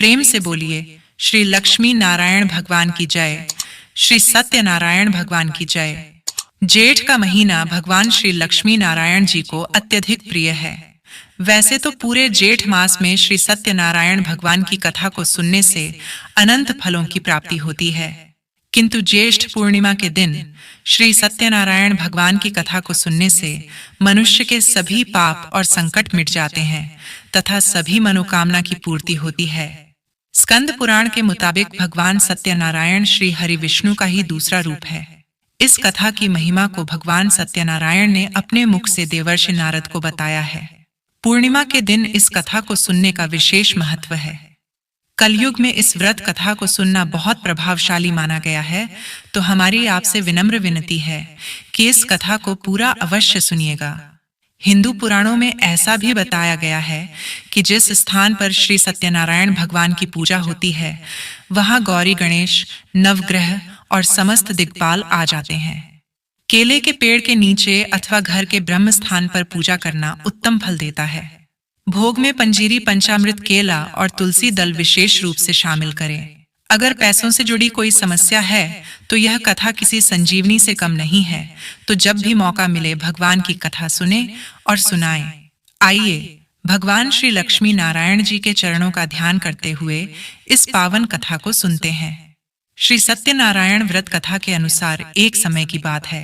प्रेम से बोलिए श्री लक्ष्मी नारायण भगवान की जय, श्री सत्यनारायण भगवान की जय। जेठ का महीना भगवान श्री लक्ष्मी नारायण जी को अत्यधिक प्रिय है। वैसे तो पूरे जेठ मास में श्री सत्यनारायण भगवान की कथा को सुनने से अनंत फलों की प्राप्ति होती है, किंतु ज्येष्ठ पूर्णिमा के दिन श्री सत्यनारायण भगवान की कथा को सुनने से मनुष्य के सभी पाप और संकट मिट जाते हैं तथा सभी मनोकामना की पूर्ति होती है। स्कंद पुराण के मुताबिक भगवान सत्यनारायण श्री हरि विष्णु का ही दूसरा रूप है। इस कथा की महिमा को भगवान सत्यनारायण ने अपने मुख से देवर्षि नारद को बताया है। पूर्णिमा के दिन इस कथा को सुनने का विशेष महत्व है। कलयुग में इस व्रत कथा को सुनना बहुत प्रभावशाली माना गया है, तो हमारी आपसे विनम्र विनती है कि इस कथा को पूरा अवश्य सुनिएगा। हिंदू पुराणों में ऐसा भी बताया गया है कि जिस स्थान पर श्री सत्यनारायण भगवान की पूजा होती है, वहां गौरी गणेश, नवग्रह और समस्त दिक्पाल आ जाते हैं। केले के पेड़ के नीचे अथवा घर के ब्रह्म स्थान पर पूजा करना उत्तम फल देता है। भोग में पंजीरी, पंचामृत, केला और तुलसी दल विशेष रूप से शामिल करें। अगर पैसों से जुड़ी कोई समस्या है तो यह कथा किसी संजीवनी से कम नहीं है, तो जब भी मौका मिले भगवान की कथा सुने और सुनाएं। आइए भगवान श्री लक्ष्मी नारायण जी के चरणों का ध्यान करते हुए इस पावन कथा को सुनते हैं। श्री सत्यनारायण व्रत कथा के अनुसार एक समय की बात है।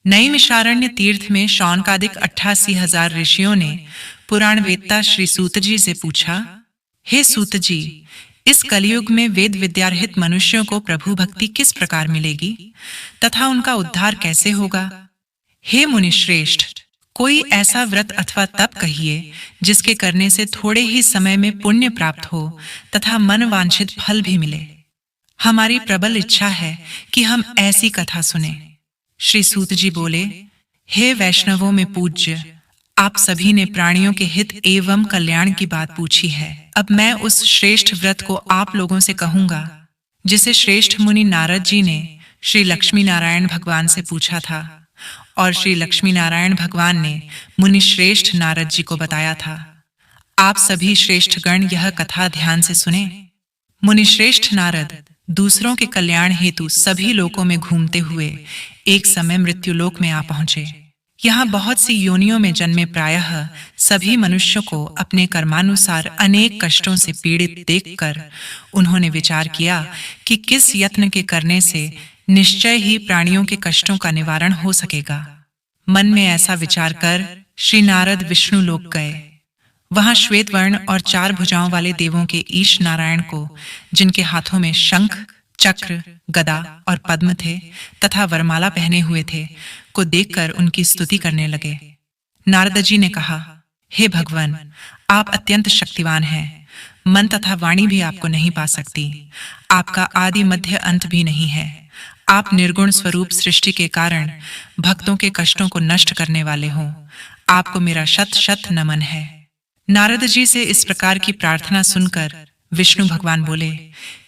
नैमिषारण्य तीर्थ में शौनकादिक 88,000 ऋषियों ने पुराण वेत्ता श्री सूत जी से पूछा, हे सूत जी, इस कलयुग में वेद विद्यारहित मनुष्यों को प्रभु भक्ति किस प्रकार मिलेगी तथा उनका उद्धार कैसे होगा? हे मुनिश्रेष्ठ, कोई ऐसा व्रत अथवा तप कहिए जिसके करने से थोड़े ही समय में पुण्य प्राप्त हो तथा मन वांछित फल भी मिले। हमारी प्रबल इच्छा है कि हम ऐसी कथा सुने। श्री सूत जी बोले, हे वैष्णवों में पूज्य, आप सभी ने प्राणियों के हित एवं कल्याण की बात पूछी है। अब मैं उस श्रेष्ठ व्रत को आप लोगों से कहूंगा जिसे श्रेष्ठ मुनि नारद जी ने श्री लक्ष्मी नारायण भगवान से पूछा था और श्री लक्ष्मी नारायण भगवान ने मुनि श्रेष्ठ नारद जी को बताया था। आप सभी श्रेष्ठ गण यह कथा ध्यान से सुने। मुनि श्रेष्ठ नारद दूसरों के कल्याण हेतु सभी लोकों में घूमते हुए एक समय मृत्युलोक में आ पहुंचे। यहाँ बहुत सी योनियों में जन्मे प्रायः सभी मनुष्यों को अपने कर्मानुसार अनेक कष्टों से पीड़ित देखकर उन्होंने विचार किया कि किस यत्न के करने से निश्चय ही प्राणियों के कष्टों का निवारण हो सकेगा। मन में ऐसा विचार कर श्री नारद विष्णु लोक गए। वहां श्वेत वर्ण और 4 भुजाओं वाले देवों के ईश नारायण को, जिनके हाथों में शंख, चक्र, गदा और पद्म थे तथा वरमाला पहने हुए थे, को देखकर उनकी स्तुति करने लगे। नारद जी ने कहा, हे भगवान, आप अत्यंत शक्तिवान हैं। मन तथा वाणी भी आपको नहीं पा सकती। आपका आदि मध्य अंत भी नहीं है। आप निर्गुण स्वरूप सृष्टि के कारण भक्तों के कष्टों को नष्ट करने वाले हो। आपको मेरा शत शत नमन है। नारद जी से इस प्रकार की प्रार्थना सुनकर विष्णु भगवान बोले,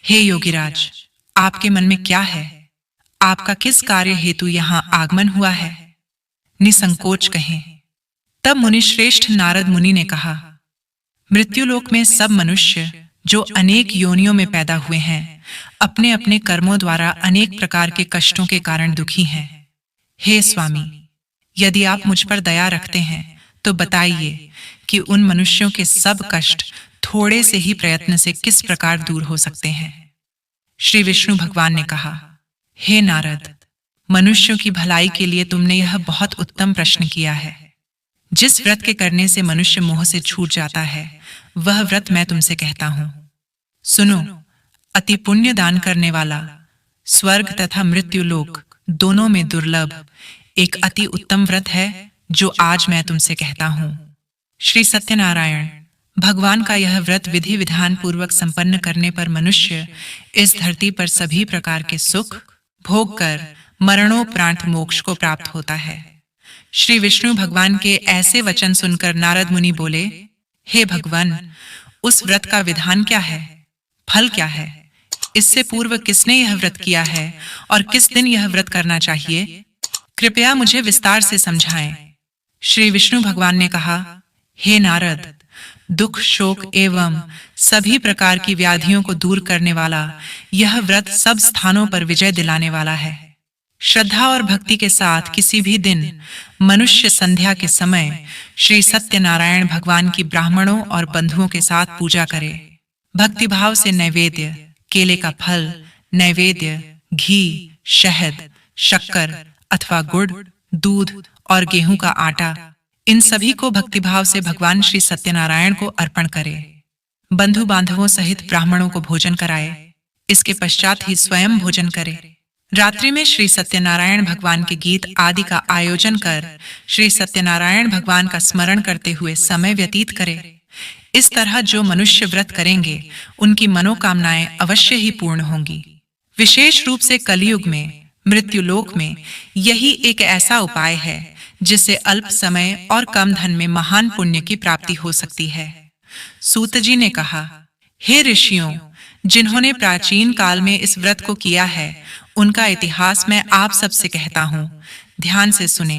हे योगीराज, आपके मन में क्या है? आपका किस कार्य हेतु यहाँ आगमन हुआ है? निसंकोच कहें। तब मुनिश्रेष्ठ नारद मुनि ने कहा, मृत्युलोक में सब मनुष्य जो अनेक योनियों में पैदा हुए हैं, अपने अपने कर्मों द्वारा अनेक प्रकार के कष्टों के कारण दुखी हैं। हे स्वामी, यदि आप मुझ पर दया रखते हैं तो बताइए कि उन मनुष्यों के सब कष्ट थोड़े से ही प्रयत्न से किस प्रकार दूर हो सकते हैं। श्री विष्णु भगवान ने कहा, हे नारद, मनुष्यों की भलाई के लिए तुमने यह बहुत उत्तम प्रश्न किया है। जिस व्रत के करने से मनुष्य मोह से छूट जाता है, वह व्रत मैं तुमसे कहता हूं। सुनो, अति पुण्य दान करने वाला, स्वर्ग तथा मृत्यु लोक दोनों में दुर्लभ एक अति उत्तम व्रत है जो आज मैं तुमसे कहता हूं। श्री सत्यनारायण भगवान का यह व्रत विधि विधान पूर्वक संपन्न करने पर मनुष्य इस धरती पर सभी प्रकार के सुख भोग कर मरणोपरांत मोक्ष को प्राप्त होता है। श्री विष्णु भगवान के ऐसे वचन सुनकर नारद मुनि बोले, हे भगवान, उस व्रत का विधान क्या है? फल क्या है? इससे पूर्व किसने यह व्रत किया है और किस दिन यह व्रत करना चाहिए? कृपया मुझे विस्तार से समझाएं। श्री विष्णु भगवान ने कहा, हे नारद, दुख, शोक एवं सभी प्रकार की व्याधियों को दूर करने वाला यह व्रत सब स्थानों पर विजय दिलाने वाला है। श्रद्धा और भक्ति के साथ किसी भी दिन मनुष्य संध्या के समय श्री सत्यनारायण भगवान की ब्राह्मणों और बंधुओं के साथ पूजा करे। भक्तिभाव से नैवेद्य, केले का फल, नैवेद्य, घी, शहद, शक्कर अथवा गुड़, दूध और गेहूं का आटा, इन सभी को भक्तिभाव से भगवान श्री सत्यनारायण को अर्पण करे। बंधु बांधवों सहित ब्राह्मणों को भोजन कराए। इसके पश्चात ही स्वयं भोजन करे। रात्रि में श्री सत्यनारायण भगवान के गीत आदि का आयोजन कर श्री सत्यनारायण भगवान का स्मरण करते हुए समय व्यतीत करे। इस तरह जो मनुष्य व्रत करेंगे उनकी मनोकामनाएं अवश्य ही पूर्ण होंगी। विशेष रूप से कलयुग में, मृत्युलोक में यही एक ऐसा उपाय है जिससे अल्प समय और कम धन में महान पुण्य की प्राप्ति हो सकती है। सूत जी ने कहा, हे ऋषियों, जिन्होंने प्राचीन काल में इस व्रत को किया है उनका इतिहास मैं आप सबसे कहता हूं, ध्यान से सुने।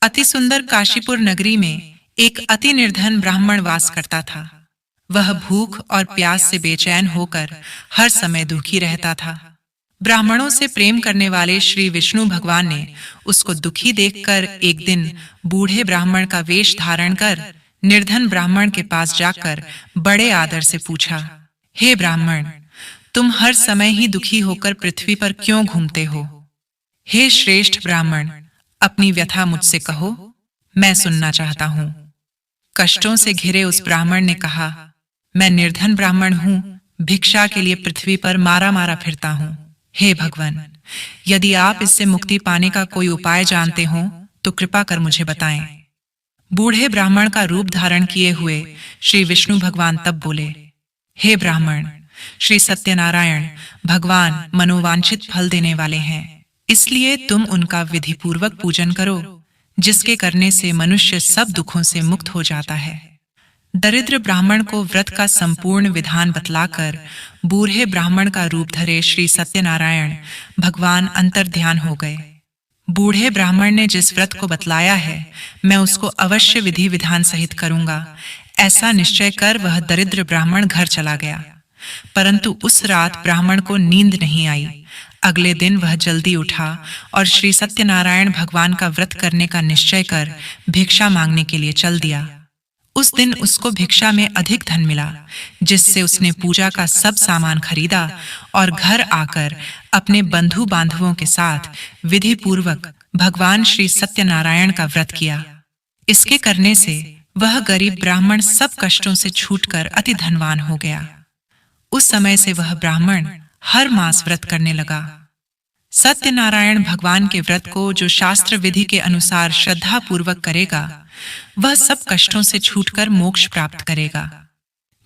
अति सुंदर काशीपुर नगरी में एक अति निर्धन ब्राह्मण वास करता था। वह भूख और प्यास से बेचैन होकर हर समय दुखी रहता था। ब्राह्मणों से प्रेम करने वाले श्री विष्णु भगवान ने उसको दुखी देखकर एक दिन बूढ़े ब्राह्मण का वेश धारण कर निर्धन ब्राह्मण के पास जाकर बड़े आदर से पूछा, हे ब्राह्मण, तुम हर समय ही दुखी होकर पृथ्वी पर क्यों घूमते हो? हे श्रेष्ठ ब्राह्मण, अपनी व्यथा मुझसे कहो, मैं सुनना चाहता हूं। कष्टों से घिरे उस ब्राह्मण ने कहा, मैं निर्धन ब्राह्मण हूं, भिक्षा के लिए पृथ्वी पर मारा मारा फिरता हूं। हे भगवान, यदि आप इससे मुक्ति पाने का कोई उपाय जानते हो तो कृपा कर मुझे बताएं। बूढ़े ब्राह्मण का रूप धारण किए हुए श्री विष्णु भगवान तब बोले, हे ब्राह्मण, श्री सत्यनारायण भगवान मनोवांछित फल देने वाले हैं, इसलिए तुम उनका विधि पूर्वक पूजन करो, जिसके करने से मनुष्य सब दुखों से मुक्त हो जाता है। दरिद्र ब्राह्मण को व्रत का संपूर्ण विधान बतलाकर बूढ़े ब्राह्मण का रूप धरे श्री सत्यनारायण भगवान अंतर्ध्यान हो गए। बूढ़े ब्राह्मण ने जिस व्रत को बतलाया है मैं उसको अवश्य विधि विधान सहित करूंगा, ऐसा निश्चय कर वह दरिद्र ब्राह्मण घर चला गया। परंतु उस रात ब्राह्मण को नींद नहीं आई। अगले दिन वह जल्दी उठा और श्री सत्यनारायण भगवान का व्रत करने का निश्चय कर भिक्षा मांगने के लिए चल दिया। उस दिन उसको भिक्षा में अधिक धन मिला, जिससे उसने पूजा का सब सामान खरीदा और घर आकर अपने बंधु बांधवों के साथ विधि पूर्वक भगवान श्री सत्यनारायण का व्रत किया। इसके करने से वह गरीब ब्राह्मण सब कष्टों से छूटकर अति धनवान हो गया। उस समय से वह ब्राह्मण हर मास व्रत करने लगा। सत्यनारायण भगवान के व्रत को जो शास्त्र विधि के अनुसार श्रद्धा पूर्वक करेगा वह सब कष्टों से छूटकर मोक्ष प्राप्त करेगा।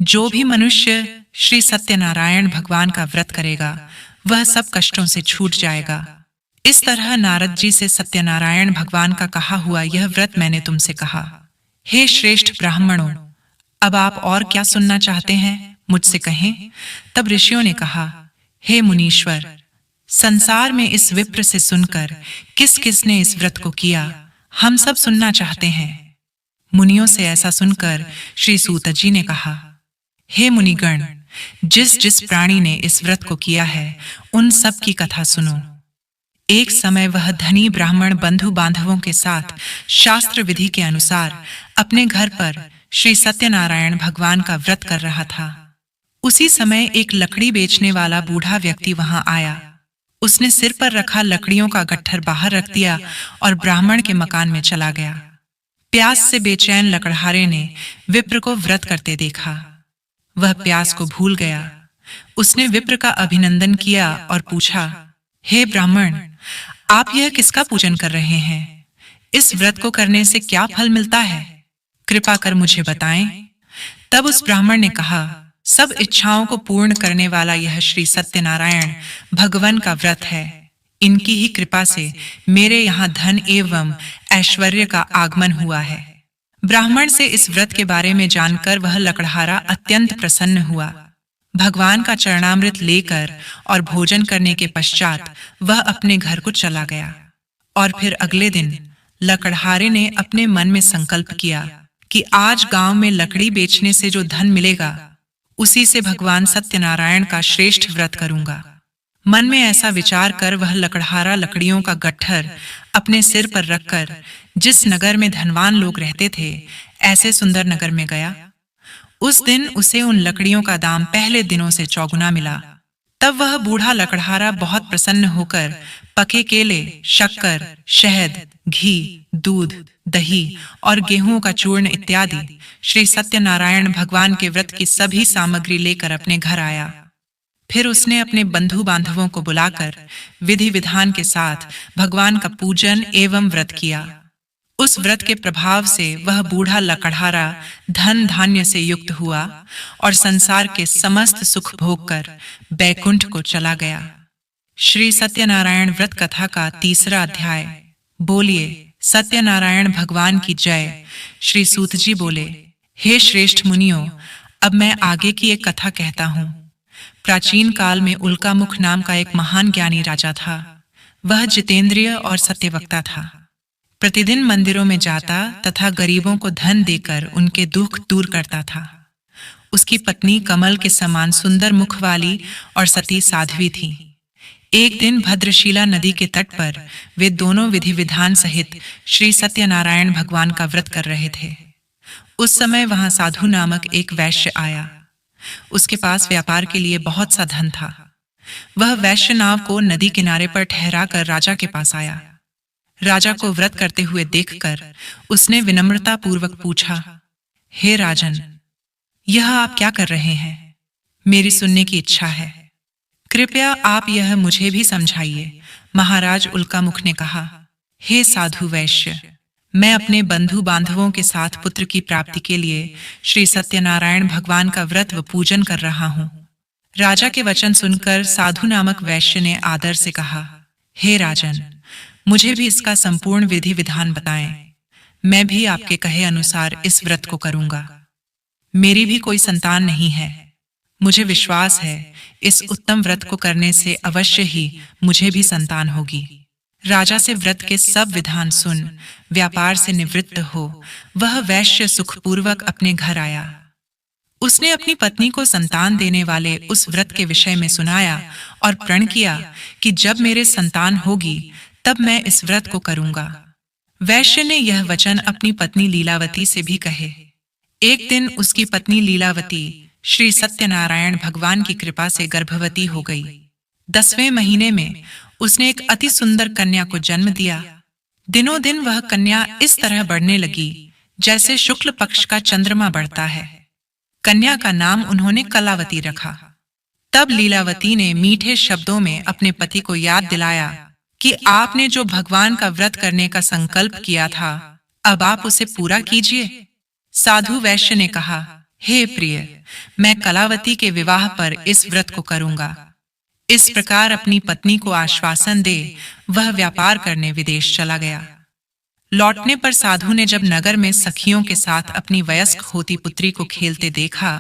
जो भी मनुष्य श्री सत्यनारायण भगवान का व्रत करेगा वह सब कष्टों से छूट जाएगा। इस तरह नारद जी से सत्यनारायण भगवान का कहा हुआ यह व्रत मैंने तुमसे कहा। हे श्रेष्ठ ब्राह्मणों, अब आप और क्या सुनना चाहते हैं, मुझसे कहें। तब ऋषियों ने कहा, हे मुनीश्वर, संसार में इस विप्र से सुनकर किस किस ने इस व्रत को किया, हम सब सुनना चाहते हैं। मुनियों से ऐसा सुनकर श्री सूत जी ने कहा, हे मुनिगण, जिस जिस प्राणी ने इस व्रत को किया है उन सब की कथा सुनो। एक समय वह धनी ब्राह्मण बंधु बांधवों के साथ शास्त्र विधि के अनुसार अपने घर पर श्री सत्यनारायण भगवान का व्रत कर रहा था। उसी समय एक लकड़ी बेचने वाला बूढ़ा व्यक्ति वहां आया। उसने सिर पर रखा लकड़ियों का गट्ठर बाहर रख दिया और ब्राह्मण के मकान में चला गया। प्यास से बेचैन लकड़हारे ने विप्र को व्रत करते देखा। वह प्यास को भूल गया। उसने विप्र का अभिनंदन किया और पूछा, हे ब्राह्मण, आप यह किसका पूजन कर रहे हैं? इस व्रत को करने से क्या फल मिलता है? कृपा कर मुझे बताएं। तब उस ब्राह्मण ने कहा, सब इच्छाओं को पूर्ण करने वाला यह श्री सत्यनारायण भगवान का व्रत है। इनकी ही कृपा से मेरे यहाँ धन एवं ऐश्वर्य का आगमन हुआ है। ब्राह्मण से इस व्रत के बारे में जानकर वह लकड़हारा अत्यंत प्रसन्न हुआ। भगवान का चरणामृत लेकर और भोजन करने के पश्चात वह अपने घर को चला गया। और फिर अगले दिन लकड़हारे ने अपने मन में संकल्प किया कि आज गांव में लकड़ी बेचने से जो धन मिलेगा उसी से भगवान सत्यनारायण का श्रेष्ठ व्रत करूंगा। मन में ऐसा विचार कर वह लकड़हारा लकड़ियों का गट्ठर अपने सिर पर रखकर जिस नगर में धनवान लोग रहते थे, ऐसे सुंदर नगर में गया। उस दिन उसे उन लकड़ियों का दाम पहले दिनों से चौगुना मिला। तब वह बूढ़ा लकड़हारा बहुत प्रसन्न होकर पके केले, शक्कर, शहद, घी, दूध, दही और गेहूं का चूर्ण इत्यादि श्री सत्यनारायण भगवान के व्रत की सभी सामग्री लेकर अपने घर आया। फिर उसने अपने बंधु बांधवों को बुलाकर विधि विधान के साथ भगवान का पूजन एवं व्रत किया। उस व्रत के प्रभाव से वह बूढ़ा लकड़हारा धन धान्य से युक्त हुआ और संसार के समस्त सुख भोग कर बैकुंठ को चला गया। श्री सत्यनारायण व्रत कथा का 3रा अध्याय। बोलिए सत्यनारायण भगवान की जय। श्री सूत जी बोले, हे श्रेष्ठ मुनियों, अब मैं आगे की एक कथा कहता हूँ। प्राचीन काल में उल्कामुख नाम का एक महान ज्ञानी राजा था। वह जितेंद्रिय और सत्यवक्ता था। प्रतिदिन मंदिरों में जाता तथा गरीबों को धन देकर उनके दुख दूर करता था। उसकी पत्नी कमल के समान सुंदर मुख वाली और सती साध्वी थी। एक दिन भद्रशिला नदी के तट पर वे दोनों विधि विधान सहित श्री सत्यनारायण भगवान का व्रत कर रहे थे। उस समय वहां साधु नामक एक वैश्य आया। उसके पास व्यापार के लिए बहुत सा धन था। वह वैश्य नाव को नदी किनारे पर ठहरा कर राजा के पास आया। राजा को व्रत करते हुए देखकर उसने विनम्रता पूर्वक पूछा, हे राजन, यह आप क्या कर रहे हैं? मेरी सुनने की इच्छा है। कृपया आप यह मुझे भी समझाइए। महाराज उल्कामुख ने कहा, हे साधु वैश्य, मैं अपने बंधु बांधवों के साथ पुत्र की प्राप्ति के लिए श्री सत्यनारायण भगवान का व्रत व पूजन कर रहा हूँ। राजा के वचन सुनकर साधु नामक वैश्य ने आदर से कहा, हे राजन, मुझे भी इसका संपूर्ण विधि विधान बताएं। मैं भी आपके कहे अनुसार इस व्रत को करूंगा। मेरी भी कोई संतान नहीं है। मुझे विश्वास है इस उत्तम व्रत को करने से अवश्य ही मुझे भी संतान होगी। राजा से व्रत के सब विधान सुन व्यापार से निवृत्त हो वह वैश्य सुखपूर्वक अपने घर आया। उसने अपनी पत्नी को संतान देने वाले उस व्रत के विषय में सुनाया और प्रण किया कि जब मेरे संतान होगी तब मैं इस व्रत को करूंगा। वैश्य ने यह वचन अपनी पत्नी लीलावती से भी कहे। एक दिन उसकी पत्नी लीलावती श्री सत्यनारायण भगवान की कृपा से गर्भवती हो गई। 10वें महीने में उसने एक अति सुंदर कन्या को जन्म दिया। दिनों दिन वह कन्या इस तरह बढ़ने लगी जैसे शुक्ल पक्ष का चंद्रमा बढ़ता है। कन्या का नाम उन्होंने कलावती रखा। तब लीलावती ने मीठे शब्दों में अपने पति को याद दिलाया कि आपने जो भगवान का व्रत करने का संकल्प किया था, अब आप उसे पूरा कीजिए। साधु वैश्य ने कहा, हे प्रिय, मैं कलावती के विवाह पर इस व्रत को करूंगा। इस प्रकार अपनी पत्नी को आश्वासन दे वह व्यापार करने विदेश चला गया। लौटने पर साधु ने जब नगर में सखियों के साथ अपनी वयस्क होती पुत्री को खेलते देखा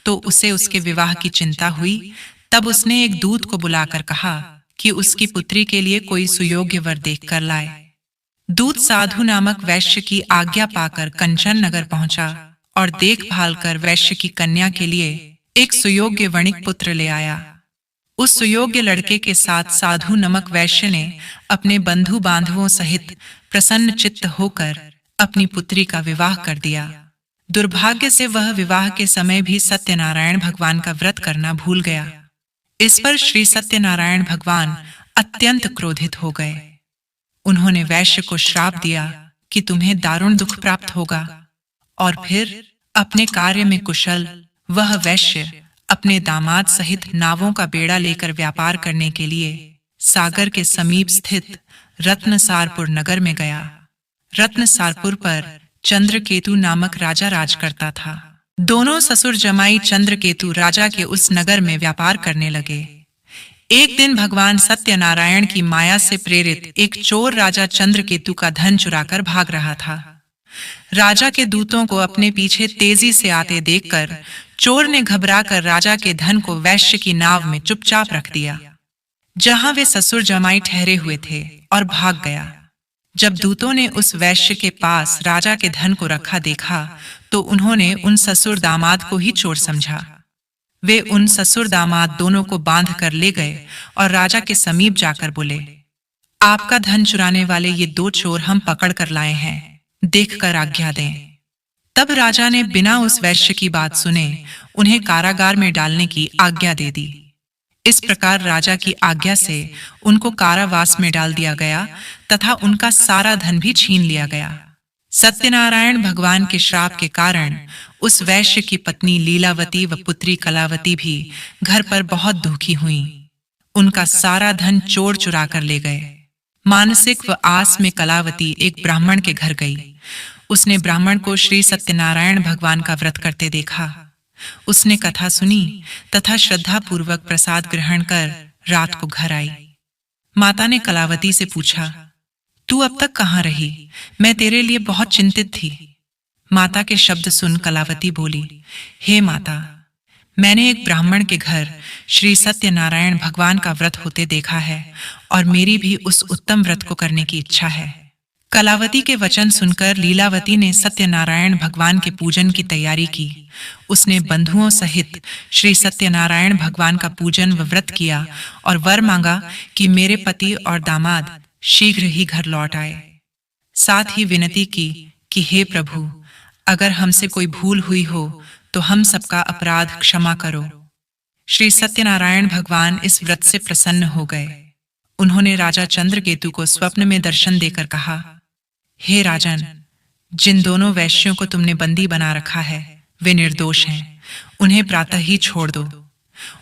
तो उसे उसके विवाह की चिंता हुई। तब उसने एक दूत को बुलाकर कहा कि उसकी पुत्री के लिए कोई सुयोग्य वर देख कर लाए। दूत साधु नामक वैश्य की आज्ञा पाकर कंचन नगर पहुंचा और देखभाल कर वैश्य की कन्या के लिए एक सुयोग्य वणिक पुत्र ले आया। उस सुयोग्य लड़के के साथ साधु नमक वैश्य ने अपने बंधु बांधवों सहित प्रसन्न चित्त होकर अपनी पुत्री का विवाह कर दिया। दुर्भाग्य से वह विवाह के समय भी सत्यनारायण भगवान का व्रत करना भूल गया। इस पर श्री सत्यनारायण भगवान अत्यंत क्रोधित हो गए। उन्होंने वैश्य को श्राप दिया कि तुम्हें दारुण दुख प्राप्त होगा। और फिर अपने कार्य में कुशल वह वैश्य अपने दामाद सहित नावों का बेड़ा लेकर व्यापार करने के लिए सागर के समीप स्थित रत्नसारपुर नगर में गया। रत्नसारपुर पर चंद्रकेतु नामक राजा राज करता था। दोनों ससुर जमाई चंद्रकेतु राजा के उस नगर में व्यापार करने लगे। एक दिन भगवान सत्यनारायण की माया से प्रेरित एक चोर राजा चंद्रकेतु का धन चुराकर भाग रहा था। राजा के दूतों को अपने पीछे तेजी से आते देखकर चोर ने घबराकर राजा के धन को वैश्य की नाव में चुपचाप रख दिया, जहां वे ससुर जमाई ठहरे हुए थे, और भाग गया। जब दूतों ने उस वैश्य के पास राजा के धन को रखा देखा तो उन्होंने उन ससुर दामाद को ही चोर समझा। वे उन ससुर दामाद दोनों को बांध कर ले गए और राजा के समीप जाकर बोले, आपका धन चुराने वाले ये दो चोर हम पकड़ कर लाए हैं, देखकर आज्ञा दें। तब राजा ने बिना उस वैश्य की बात सुने उन्हें कारागार में डालने की आज्ञा दे दी। इस प्रकार राजा की आज्ञा से उनको कारावास में डाल दिया गया तथा उनका सारा धन भी छीन लिया गया। सत्यनारायण भगवान के श्राप के कारण उस वैश्य की पत्नी लीलावती व पुत्री कलावती भी घर पर बहुत दुखी हुईं। उनका सारा धन चोर चुरा कर ले गए। मानसिक व आस में कलावती एक ब्राह्मण के घर गई। उसने ब्राह्मण को श्री सत्यनारायण भगवान का व्रत करते देखा। उसने कथा सुनी तथा श्रद्धा पूर्वक प्रसाद ग्रहण कर रात को घर आई। माता ने कलावती से पूछा, तू अब तक कहाँ रही? मैं तेरे लिए बहुत चिंतित थी। माता के शब्द सुन कलावती बोली, हे माता, मैंने एक ब्राह्मण के घर श्री सत्यनारायण भगवान का व्रत होते देखा है और मेरी भी उस उत्तम व्रत को करने की इच्छा है। कलावती के वचन सुनकर लीलावती ने सत्यनारायण भगवान के पूजन की तैयारी की। उसने बंधुओं सहित श्री सत्यनारायण भगवान का पूजन व व्रत किया और वर मांगा कि मेरे पति और दामाद शीघ्र ही घर लौट आए। साथ ही विनती की कि हे प्रभु, अगर हमसे कोई भूल हुई हो तो हम सबका अपराध क्षमा करो। श्री सत्यनारायण भगवान इस व्रत से प्रसन्न हो गए। उन्होंने राजा चंद्रकेतु को स्वप्न में दर्शन देकर कहा, हे राजन, जिन दोनों वैश्यों को तुमने बंदी बना रखा है वे निर्दोष हैं। उन्हें प्रातः ही छोड़ दो।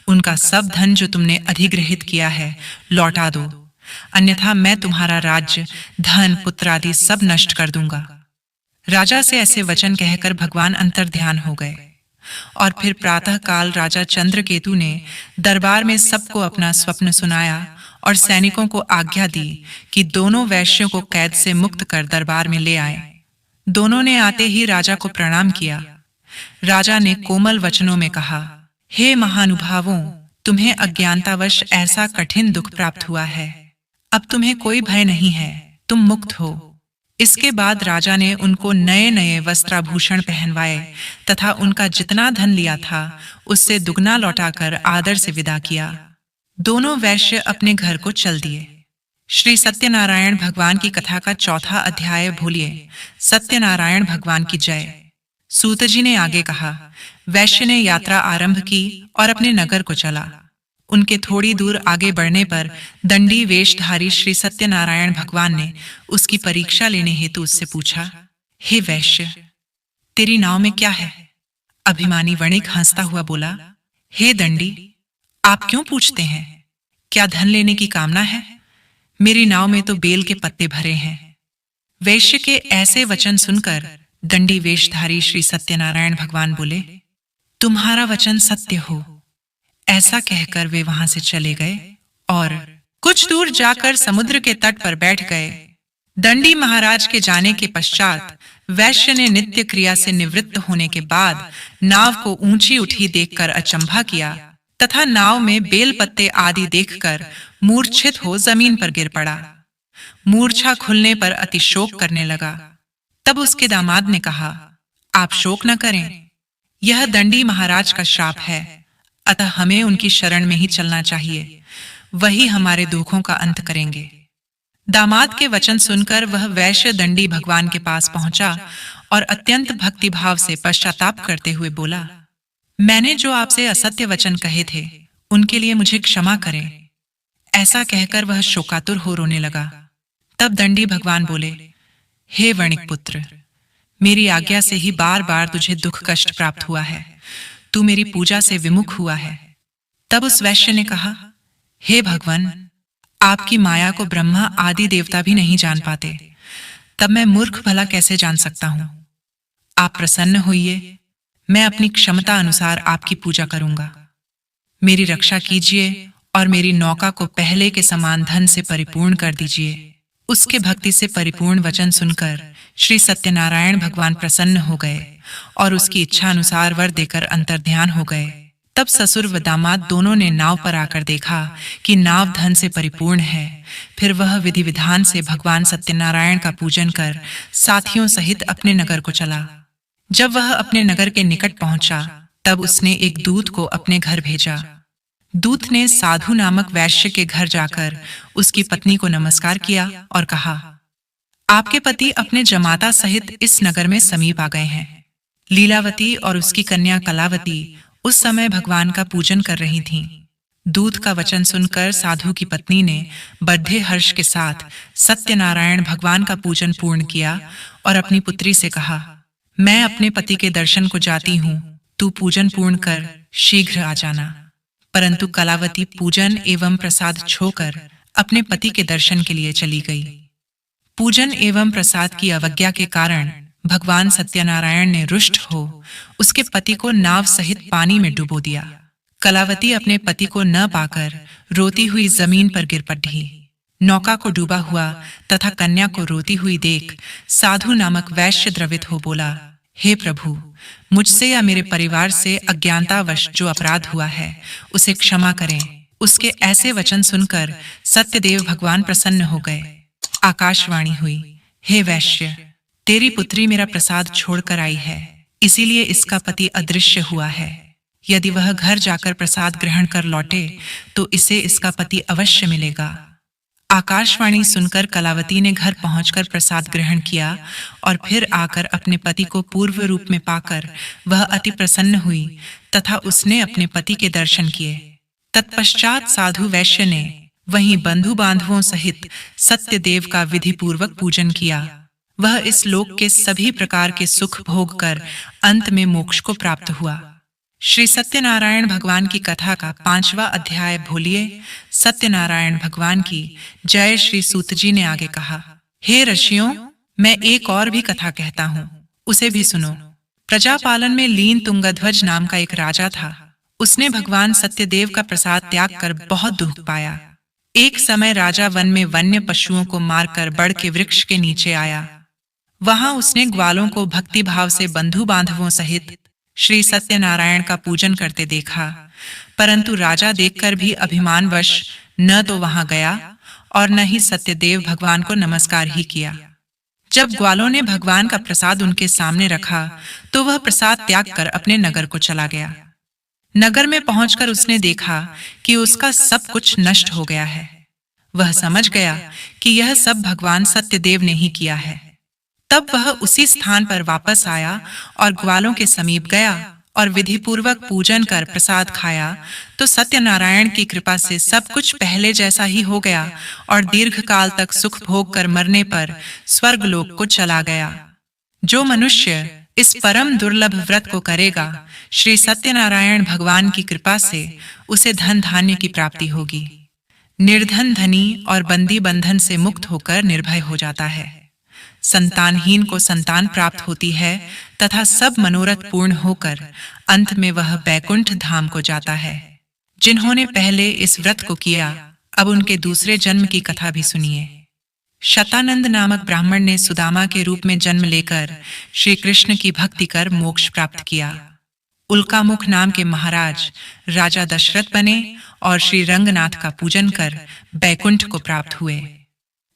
उनका सब धन जो तुमने अधिग्रहित किया है लौटा दो, अन्यथा मैं तुम्हारा राज्य, धन, पुत्र आदि सब नष्ट कर दूंगा। राजा से ऐसे वचन कहकर भगवान अंतर्ध्यान हो गए और फिर प्रातः काल राजा चंद्रकेतु ने दरबार में सबको अपना स्वप्न सुनाया और सैनिकों को आज्ञा दी कि दोनों वैश्यों को कैद से मुक्त कर दरबार में ले आए। दोनों ने आते ही राजा को प्रणाम किया। राजा ने कोमल वचनों में कहा, हे महानुभावों, तुम्हें अज्ञानतावश ऐसा कठिन दुख प्राप्त हुआ है। अब तुम्हें कोई भय नहीं है, तुम मुक्त हो। इसके बाद राजा ने उनको नए नए वस्त्राभूषण पहनवाए तथा उनका जितना धन लिया था उससे दुगना लौटाकर आदर से विदा किया। दोनों वैश्य अपने घर को चल दिए। श्री सत्यनारायण भगवान की कथा का चौथा अध्याय बोलिए सत्यनारायण भगवान की जय। सूत जी ने आगे कहा, वैश्य ने यात्रा आरंभ की और अपने नगर को चला। उनके थोड़ी दूर आगे बढ़ने पर दंडी वेशधारी श्री सत्यनारायण भगवान ने उसकी परीक्षा लेने हेतु उससे पूछा, हे वैश्य, तेरी नाव में क्या है? अभिमानी वणिक हंसता हुआ बोला, हे दंडी, आप क्यों पूछते हैं? क्या धन लेने की कामना है? मेरी नाव में तो बेल के पत्ते भरे हैं। वैश्य के ऐसे वचन सुनकर दंडी वेशधारी श्री सत्यनारायण भगवान बोले, तुम्हारा वचन सत्य हो। ऐसा कहकर वे वहां से चले गए और कुछ दूर जाकर समुद्र के तट पर बैठ गए। दंडी महाराज के जाने के पश्चात वैश्य ने नित्य क्रिया से निवृत्त होने के बाद नाव को ऊंची उठी देखकर अचंभा किया तथा नाव में बेल पत्ते आदि देखकर मूर्छित हो जमीन पर गिर पड़ा। मूर्छा खुलने पर अति शोक करने लगा। तब उसके दामाद ने कहा, आप शोक न करें, यह दंडी महाराज का श्राप है, अतः हमें उनकी शरण में ही चलना चाहिए, वही हमारे दुखों का अंत करेंगे। दामाद के वचन सुनकर वह वैश्य दंडी भगवान के पास पहुंचा और अत्यंत भक्तिभाव से पश्चाताप करते हुए बोला, मैंने जो आपसे असत्य वचन कहे थे उनके लिए मुझे क्षमा करें। ऐसा कहकर वह शोकातुर हो रोने लगा। तब दंडी भगवान बोले, हे वणिक पुत्र, मेरी आज्ञा से ही बार बार तुझे दुख कष्ट प्राप्त हुआ है। तू मेरी पूजा से विमुख हुआ है। तब उस वैश्य ने कहा, हे भगवान, आपकी माया को ब्रह्मा आदि देवता भी नहीं जान पाते, तब मैं मूर्ख भला कैसे जान सकता हूं? आप प्रसन्न होइए, मैं अपनी क्षमता अनुसार आपकी पूजा करूंगा। मेरी रक्षा कीजिए और मेरी नौका को पहले के समान धन से परिपूर्ण कर दीजिए। उसके भक्ति से परिपूर्ण वचन सुनकर श्री सत्यनारायण भगवान प्रसन्न हो गए और उसकी इच्छा अनुसार वर देकर अंतर्ध्यान हो गए। तब ससुर व दामाद दोनों ने नाव पर आकर देखा कि नाव धन से परिपूर्ण है। फिर वह विधि विधान से भगवान सत्यनारायण का पूजन कर साथियों सहित अपने नगर को चला। जब वह अपने नगर के निकट पहुंचा, तब उसने एक दूत को अपने घर भेजा। दूत ने साधु नामक वैश्य के घर जाकर उसकी पत्नी को नमस्कार किया और कहा, आपके पति अपने जमाता सहित इस नगर में समीप आ गए हैं। लीलावती और उसकी कन्या कलावती उस समय भगवान का पूजन कर रही थीं। दूत का वचन सुनकर साधु की पत्नी ने बड़े हर्ष के साथ सत्यनारायण भगवान का पूजन पूर्ण किया और अपनी पुत्री से कहा, मैं अपने पति के दर्शन को जाती हूँ, तू पूजन पूर्ण कर शीघ्र आ जाना। परंतु कलावती पूजन एवं प्रसाद छोकर अपने पति के दर्शन के लिए चली गई। पूजन एवं प्रसाद की अवज्ञा के कारण भगवान सत्यनारायण ने रुष्ट हो उसके पति को नाव सहित पानी में डुबो दिया। कलावती अपने पति को न पाकर रोती हुई जमीन पर गिर पड़ी। नौका को डूबा हुआ तथा कन्या को रोती हुई देख साधु नामक वैश्य द्रवित हो बोला, हे प्रभु, मुझसे या मेरे परिवार से अज्ञानतावश जो अपराध हुआ है उसे क्षमा करें। उसके ऐसे वचन सुनकर सत्यदेव भगवान प्रसन्न हो गए। आकाशवाणी हुई, हे वैश्य, तेरी पुत्री मेरा प्रसाद छोड़कर आई है, इसीलिए इसका पति अदृश्य हुआ है। यदि वह घर जाकर प्रसाद ग्रहण कर लौटे तो इसे इसका पति अवश्य मिलेगा। आकाशवाणी सुनकर कलावती ने घर पहुंचकर प्रसाद ग्रहण किया और फिर आकर अपने पति को पूर्व रूप में पाकर वह अति प्रसन्न हुई तथा उसने अपने पति के दर्शन किए। तत्पश्चात साधु वैश्य ने वहीं बंधु बांधवों सहित सत्यदेव का विधि पूर्वक पूजन किया। वह इस लोक के सभी प्रकार के सुख भोग कर अंत में मोक्ष को प्राप्त हुआ। श्री सत्यनारायण भगवान की कथा का 5वां अध्याय बोलिए सत्यनारायण भगवान की जय। श्री सूत जी ने आगे कहा, हे ऋषियों, मैं एक और भी कथा कहता हूँ, उसे भी सुनो। प्रजापालन में लीन तुंगध्वज नाम का एक राजा था। उसने भगवान सत्यदेव का प्रसाद त्याग कर बहुत दुख पाया। एक समय राजा वन में वन्य पशुओं को मारकर बड़ के वृक्ष के नीचे आया। वहां उसने ग्वालों को भक्ति भाव से बंधु बांधवों सहित श्री सत्यनारायण का पूजन करते देखा, परंतु राजा देखकर भी अभिमानवश न तो वहां गया और न ही सत्यदेव भगवान को नमस्कार ही किया। जब ग्वालों ने भगवान का प्रसाद उनके सामने रखा तो वह प्रसाद त्याग कर अपने नगर को चला गया। नगर में पहुंचकर उसने देखा कि उसका सब कुछ नष्ट हो गया है। वह समझ गया कि यह सब भगवान सत्यदेव ने ही किया है। तब वह उसी स्थान पर वापस आया और ग्वालों के समीप गया और विधि पूर्वक पूजन कर प्रसाद खाया तो सत्यनारायण की कृपा से सब कुछ पहले जैसा ही हो गया और दीर्घ काल तक सुख भोग कर मरने पर स्वर्गलोक को चला गया। जो मनुष्य इस परम दुर्लभ व्रत को करेगा, श्री सत्यनारायण भगवान की कृपा से उसे धन धान्य की प्राप्ति होगी। निर्धन धनी और बंदी बंधन से मुक्त होकर निर्भय हो जाता है। संतानहीन को संतान प्राप्त होती है तथा सब मनोरथ पूर्ण होकर अंत में वह बैकुंठ धाम को जाता है। जिन्होंने पहले इस व्रत को किया, अब उनके दूसरे जन्म की कथा भी सुनिए। शतानंद नामक ब्राह्मण ने सुदामा के रूप में जन्म लेकर श्री कृष्ण की भक्ति कर मोक्ष प्राप्त किया। उल्कामुख नाम के महाराज राजा दशरथ बने और श्री रंगनाथ का पूजन कर बैकुंठ को प्राप्त हुए।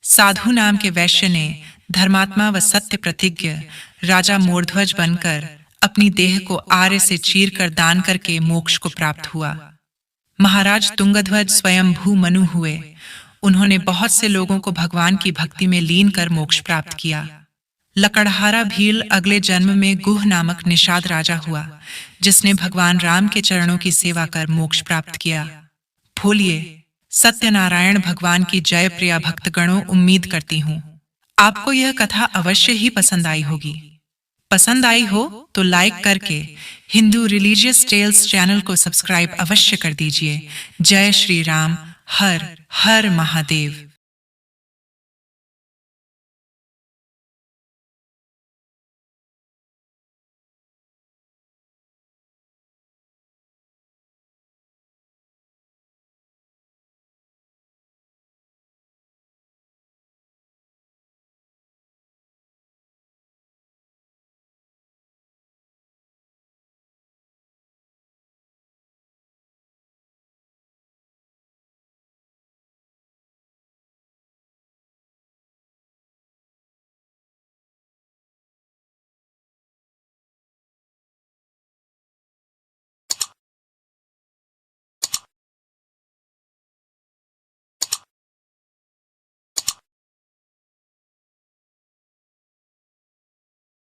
साधु नाम के वैश्य ने धर्मात्मा व सत्य प्रतिज्ञ राजा मोरध्वज बनकर अपनी देह को आर्य से चीर कर दान करके मोक्ष को प्राप्त हुआ। महाराज तुंगध्वज स्वयं भू मनु हुए। उन्होंने बहुत से लोगों को भगवान की भक्ति में लीन कर मोक्ष प्राप्त किया। लकड़हारा भील अगले जन्म में गुह नामक निषाद राजा हुआ, जिसने भगवान राम के चरणों की सेवा कर मोक्ष प्राप्त किया। बोलिए सत्यनारायण भगवान की जय। प्रिया भक्तगणों, उम्मीद करती हूँ आपको यह कथा अवश्य ही पसंद आई होगी। पसंद आई हो तो लाइक करके हिंदू रिलीजियस टेल्स चैनल को सब्सक्राइब अवश्य कर दीजिए। जय श्री राम। हर हर महादेव।